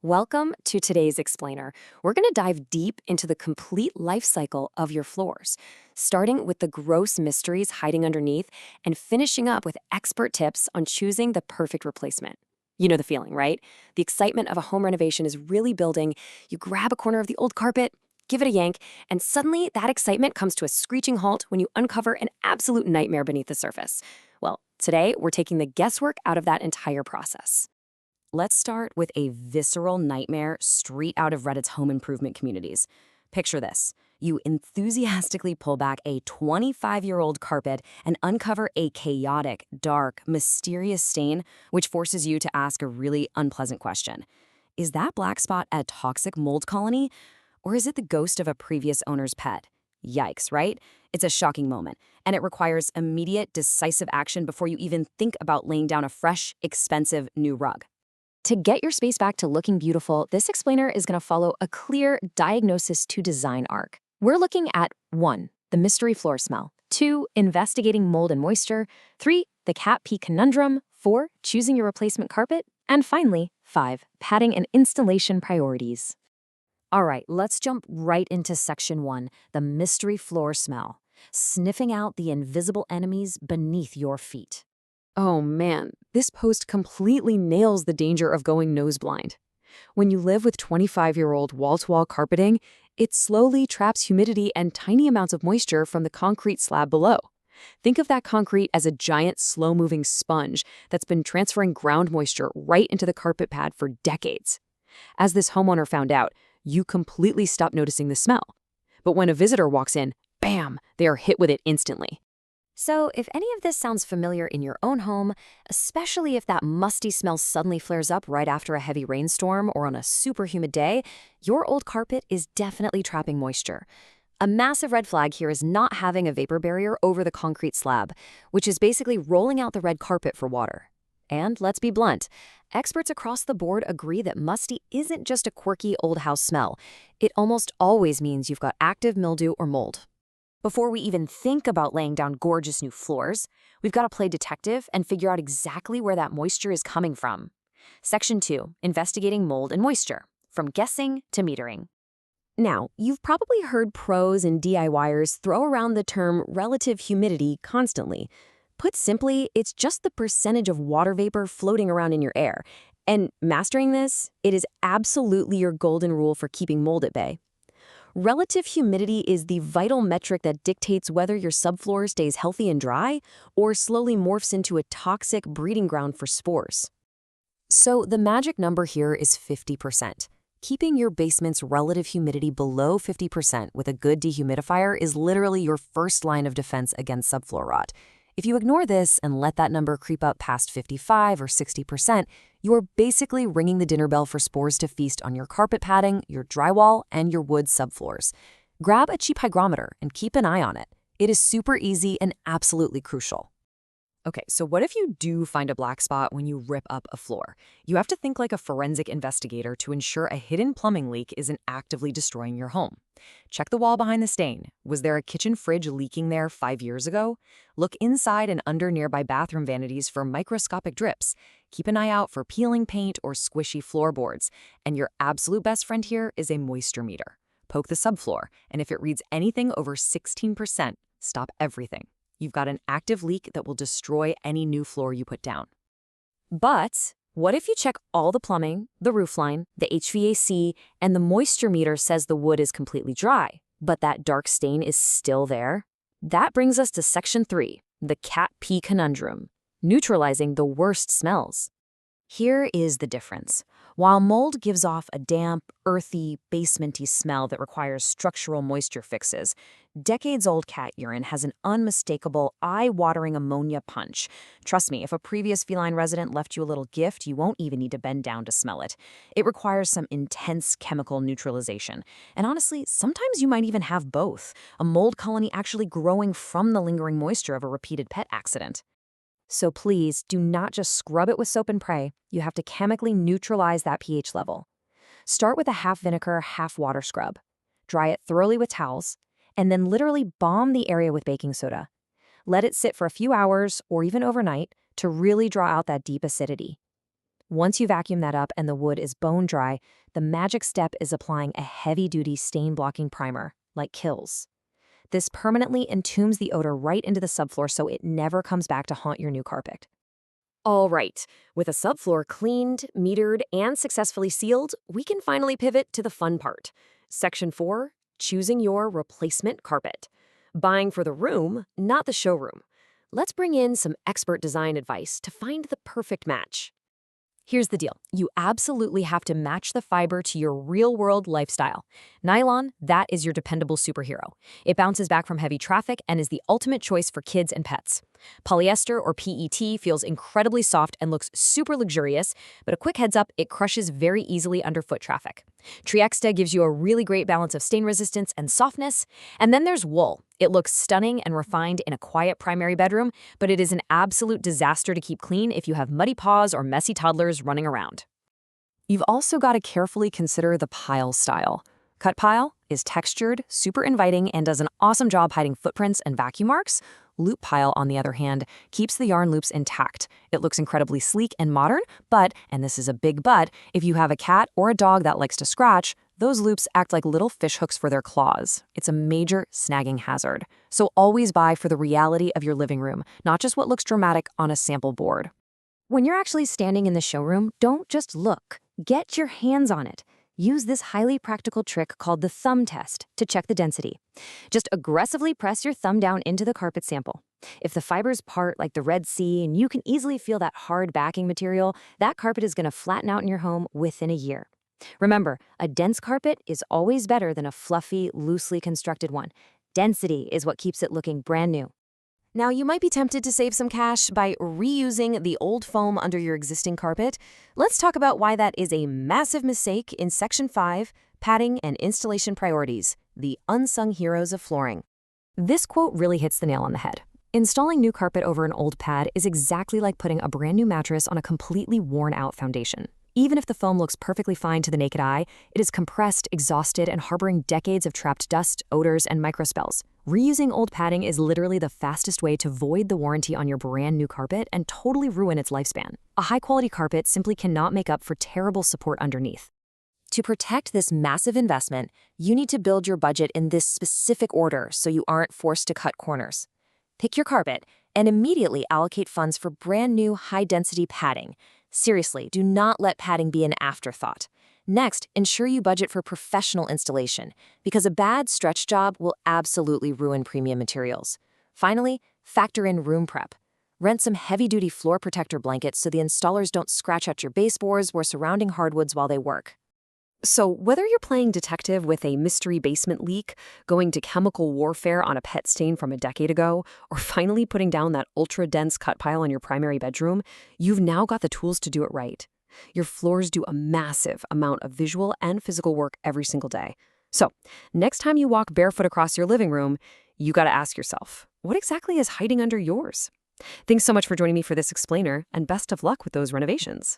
Welcome to today's explainer. We're going to dive deep into the complete life cycle of your floors, starting with the gross mysteries hiding underneath and finishing up with expert tips on choosing the perfect replacement. You know the feeling, right? The excitement of a home renovation is really building. You grab a corner of the old carpet, give it a yank, and suddenly that excitement comes to a screeching halt when you uncover an absolute nightmare beneath the surface. Well, today we're taking the guesswork out of that entire process. Let's start with a visceral nightmare straight out of Reddit's home improvement communities. Picture this. You enthusiastically pull back a 25-year-old carpet and uncover a chaotic, dark, mysterious stain, which forces you to ask a really unpleasant question. Is that black spot a toxic mold colony, or is it the ghost of a previous owner's pet? Yikes, right? It's a shocking moment, and it requires immediate, decisive action before you even think about laying down a fresh, expensive new rug. To get your space back to looking beautiful, this explainer is going to follow a clear diagnosis to design arc. We're looking at 1. The mystery floor smell, 2. Investigating mold and moisture, 3. The cat pee conundrum, 4. Choosing your replacement carpet, and finally, 5. Padding and installation priorities. All right, let's jump right into section 1, the mystery floor smell, sniffing out the invisible enemies beneath your feet. Oh man, this post completely nails the danger of going nose blind. When you live with 25-year-old wall-to-wall carpeting, it slowly traps humidity and tiny amounts of moisture from the concrete slab below. Think of that concrete as a giant, slow-moving sponge that's been transferring ground moisture right into the carpet pad for decades. As this homeowner found out, you completely stop noticing the smell. But when a visitor walks in, bam, they are hit with it instantly. So if any of this sounds familiar in your own home, especially if that musty smell suddenly flares up right after a heavy rainstorm or on a super humid day, your old carpet is definitely trapping moisture. A massive red flag here is not having a vapor barrier over the concrete slab, which is basically rolling out the red carpet for water. And let's be blunt, experts across the board agree that musty isn't just a quirky old house smell. It almost always means you've got active mildew or mold. Before we even think about laying down gorgeous new floors, we've got to play detective and figure out exactly where that moisture is coming from. Section 2, investigating mold and moisture, from guessing to metering. Now, you've probably heard pros and DIYers throw around the term relative humidity constantly. Put simply, it's just the percentage of water vapor floating around in your air. And mastering this, it is absolutely your golden rule for keeping mold at bay. Relative humidity is the vital metric that dictates whether your subfloor stays healthy and dry or slowly morphs into a toxic breeding ground for spores. So the magic number here is 50%. Keeping your basement's relative humidity below 50% with a good dehumidifier is literally your first line of defense against subfloor rot. If you ignore this and let that number creep up past 55 or 60%, you're basically ringing the dinner bell for spores to feast on your carpet padding, your drywall, and your wood subfloors. Grab a cheap hygrometer and keep an eye on it. It is super easy and absolutely crucial. Okay, so what if you do find a black spot when you rip up a floor? You have to think like a forensic investigator to ensure a hidden plumbing leak isn't actively destroying your home. Check the wall behind the stain. Was there a kitchen fridge leaking there 5 years ago? Look inside and under nearby bathroom vanities for microscopic drips. Keep an eye out for peeling paint or squishy floorboards. And your absolute best friend here is a moisture meter. Poke the subfloor, and if it reads anything over 16%, stop everything. You've got an active leak that will destroy any new floor you put down. But what if you check all the plumbing, the roofline, the HVAC, and the moisture meter says the wood is completely dry, but that dark stain is still there? That brings us to section 3, the cat pee conundrum, neutralizing the worst smells. Here is the difference. While mold gives off a damp, earthy, basementy smell that requires structural moisture fixes, decades-old cat urine has an unmistakable, eye-watering ammonia punch. Trust me, if a previous feline resident left you a little gift, you won't even need to bend down to smell it. It requires some intense chemical neutralization. And honestly, sometimes you might even have both, a mold colony actually growing from the lingering moisture of a repeated pet accident. So please do not just scrub it with soap and pray. You have to chemically neutralize that pH level. Start with a half vinegar, half water scrub. Dry it thoroughly with towels, and then literally bomb the area with baking soda. Let it sit for a few hours or even overnight to really draw out that deep acidity. Once you vacuum that up and the wood is bone dry, the magic step is applying a heavy-duty stain-blocking primer, like Kills. This permanently entombs the odor right into the subfloor so it never comes back to haunt your new carpet. All right, with a subfloor cleaned, metered, and successfully sealed, we can finally pivot to the fun part. Section 4, choosing your replacement carpet. Buying for the room, not the showroom. Let's bring in some expert design advice to find the perfect match. Here's the deal. You absolutely have to match the fiber to your real-world lifestyle. Nylon, that is your dependable superhero. It bounces back from heavy traffic and is the ultimate choice for kids and pets. Polyester or PET feels incredibly soft and looks super luxurious, but a quick heads up, it crushes very easily under foot traffic. Triexta gives you a really great balance of stain resistance and softness. And then there's wool. It looks stunning and refined in a quiet primary bedroom, but it is an absolute disaster to keep clean if you have muddy paws or messy toddlers running around. You've also got to carefully consider the pile style. Cut pile is textured, super inviting, and does an awesome job hiding footprints and vacuum marks. Loop pile, on the other hand, keeps the yarn loops intact. It looks incredibly sleek and modern, but, and this is a big but, if you have a cat or a dog that likes to scratch, those loops act like little fish hooks for their claws. It's a major snagging hazard. So always buy for the reality of your living room, not just what looks dramatic on a sample board. When you're actually standing in the showroom, don't just look. Get your hands on it. Use this highly practical trick called the thumb test to check the density. Just aggressively press your thumb down into the carpet sample. If the fibers part like the Red Sea and you can easily feel that hard backing material, that carpet is going to flatten out in your home within a year. Remember, a dense carpet is always better than a fluffy, loosely constructed one. Density is what keeps it looking brand new. Now, you might be tempted to save some cash by reusing the old foam under your existing carpet. Let's talk about why that is a massive mistake in Section 5, Padding and Installation Priorities, the unsung heroes of flooring. This quote really hits the nail on the head. Installing new carpet over an old pad is exactly like putting a brand new mattress on a completely worn-out foundation. Even if the foam looks perfectly fine to the naked eye, it is compressed, exhausted, and harboring decades of trapped dust, odors, and microspells. Reusing old padding is literally the fastest way to void the warranty on your brand new carpet and totally ruin its lifespan. A high-quality carpet simply cannot make up for terrible support underneath. To protect this massive investment, you need to build your budget in this specific order so you aren't forced to cut corners. Pick your carpet and immediately allocate funds for brand new high-density padding. Seriously, do not let padding be an afterthought. Next, ensure you budget for professional installation, because a bad stretch job will absolutely ruin premium materials. Finally, factor in room prep. Rent some heavy-duty floor protector blankets so the installers don't scratch at your baseboards or surrounding hardwoods while they work. So whether you're playing detective with a mystery basement leak, going to chemical warfare on a pet stain from a decade ago, or finally putting down that ultra-dense cut pile in your primary bedroom, you've now got the tools to do it right. Your floors do a massive amount of visual and physical work every single day. So next time you walk barefoot across your living room, you got to ask yourself, what exactly is hiding under yours? Thanks so much for joining me for this explainer, and best of luck with those renovations.